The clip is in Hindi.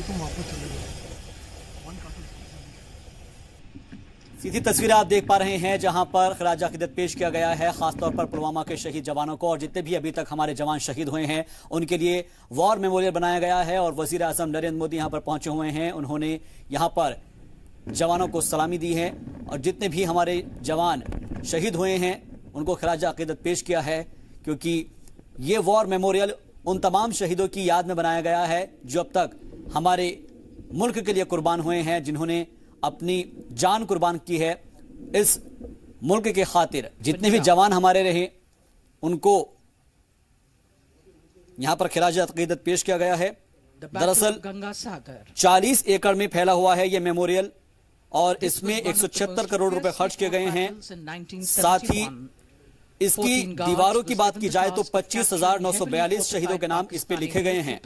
तुम वापस चले जाओ। सीधी तस्वीरें आप देख पा रहे हैं जहां पर खराज अकीदत पेश किया गया है, खासतौर पर पुलवामा के शहीद जवानों को और जितने भी अभी तक हमारे जवान शहीद हुए हैं उनके लिए वॉर मेमोरियल बनाया गया है। और वजीर आजम नरेंद्र मोदी यहां पर पहुंचे हुए हैं, उन्होंने यहां पर जवानों को सलामी दी है और जितने भी हमारे जवान शहीद हुए हैं उनको खराज अकीदत पेश किया है, क्योंकि ये वॉर मेमोरियल उन तमाम शहीदों की याद में बनाया गया है जो अब तक हमारे मुल्क के लिए कुर्बान हुए हैं, जिन्होंने अपनी जान कुर्बान की है इस मुल्क के खातिर। जितने भी जवान हमारे रहे उनको यहां पर खराज अकीदत पेश किया गया है। दरअसल 40 एकड़ में फैला हुआ है यह मेमोरियल और इसमें 176 करोड़ रुपए खर्च किए गए हैं। साथ ही इसकी दीवारों की बात की जाए तो 25,942 शहीदों के नाम इस पे लिखे गए हैं।